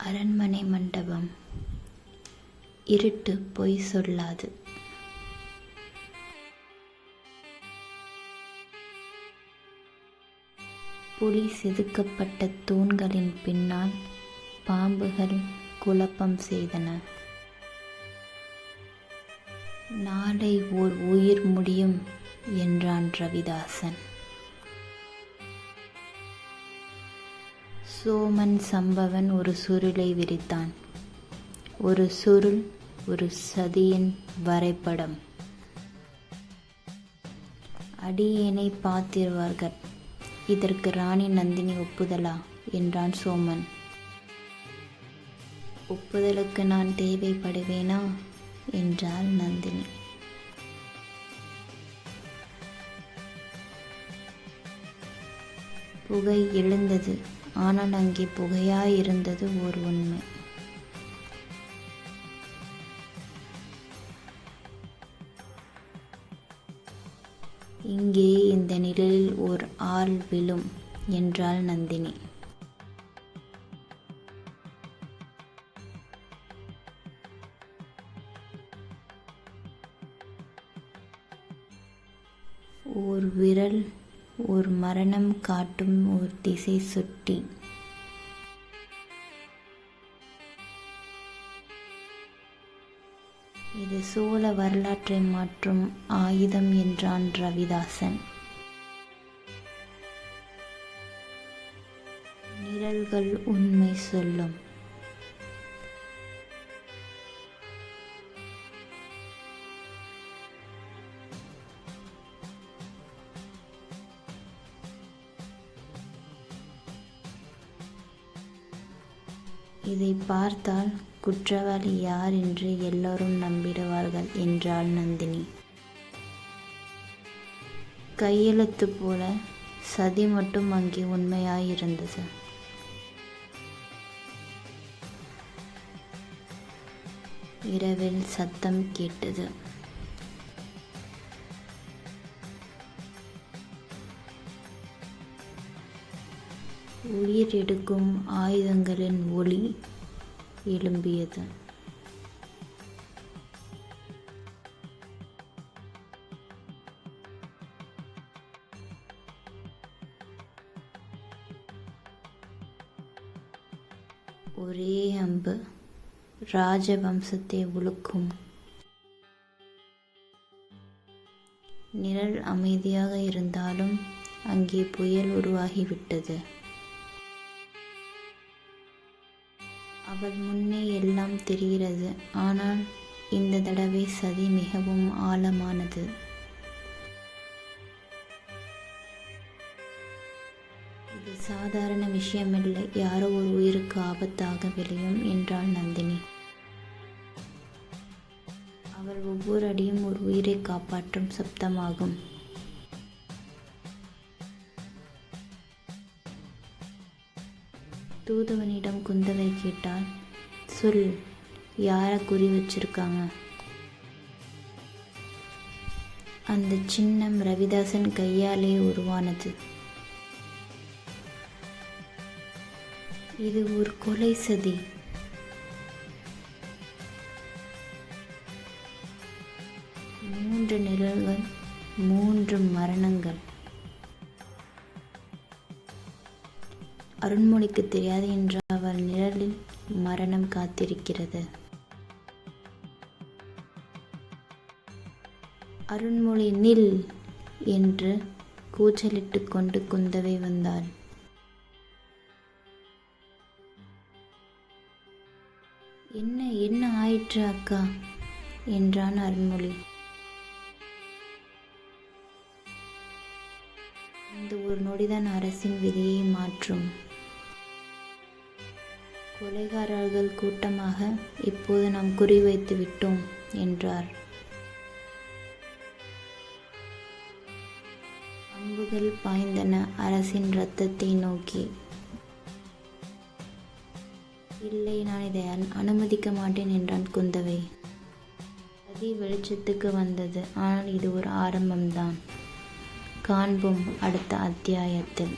அரண்மனை மண்டபம். இருட்டு பொய் சொல்லாது. புலி செதுக்கப்பட்ட தூண்களின் பின்னால் பாம்புகள் குழப்பம் செய்தன. நாளை ஓர் உயிர் முடியும் என்றான் ரவிதாசன். சோமன் சம்பவன் ஒரு சுருளை விரித்தான். ஒரு சுருள் ஒரு சதியின் வரைபடம். அடியேனை பார்த்திருவார்கள். இதற்கு ராணி நந்தினி ஒப்புதலா என்றான் சோமன். ஒப்புதலுக்கு நான் தேவைப்படுவேனா என்றாள் நந்தினி. புகை எழுந்தது. ஆனால் அங்கே புகையாயிருந்தது ஓர் உண்மை. இங்கே இந்த நிழலில் ஓர் ஆள் விழும் என்றாள் நந்தினி. ஓர் விரல், ஓர் மரணம் காட்டும் ஓர் திசை சுட்டி. இது சோழ வரலாற்றை மாற்றும் ஆயுதம் என்றான் ரவிதாசன். நிழல்கள் உண்மை சொல்லும். இதை பார்த்தால் குற்றவாளி யார் என்று எல்லோரும் நம்பிடுவார்கள் என்றாள் நந்தினி. கையெழுத்து போல சதி மட்டும் அங்கே உண்மையாயிருந்தது. இரவில் சத்தம் கேட்டது. உயிர் எடுக்கும் ஆயுதங்களின் ஒளி எழும்பியது. ஒரே அம்பு ராஜவம்சத்தை உலுக்கும். நிழல் அமைதியாக இருந்தாலும் அங்கே புயல் உருவாகிவிட்டது. அவள் முன்னே எல்லாம் தெரிகிறது. ஆனால் இந்த தடவை சதி மிகவும் ஆழமானது. இது சாதாரண விஷயமில்லை. யாரோ ஒரு உயிருக்கு ஆபத்தாக விளையும் என்றாள் நந்தினி. அவள் ஒவ்வொரு அடியும் ஒரு உயிரை காப்பாற்றும் சப்தமாகும். தூதுவனிடம் குந்தவை கேட்டாள். சொல், யாரை குறி வச்சிருக்காங்க? அந்த சின்னம் ரவிதாசன் கையாலே உருவானது. இது ஒரு கொலை சதி. மூன்று நிழல்கள், மூன்று மரணங்கள். அருண்மொழிக்கு தெரியாது என்று அவள் நிழலில் மரணம் காத்திருக்கிறது. அருண்மொழி நில் என்று கூச்சலிட்டு கொண்டு குந்தவை வந்தாள். என்ன ஆயிற்று அக்கா என்றான் அருண்மொழி. இந்த ஒரு நொடிதான் அரசின் விதியை மாற்றும். கொலைகாரர்கள் கூட்டமாக இப்போது நாம் குறிவைத்து விட்டோம் என்றார். அம்புகள் பாய்ந்தன அரசின் இரத்தத்தை நோக்கி. இல்லை, நான் இதை அனுமதிக்க மாட்டேன் என்றான் குந்தவை. சதி வெளிச்சத்துக்கு வந்தது. ஆனால் இது ஒரு ஆரம்பம்தான். காண்போம் அடுத்த அத்தியாயத்தில்.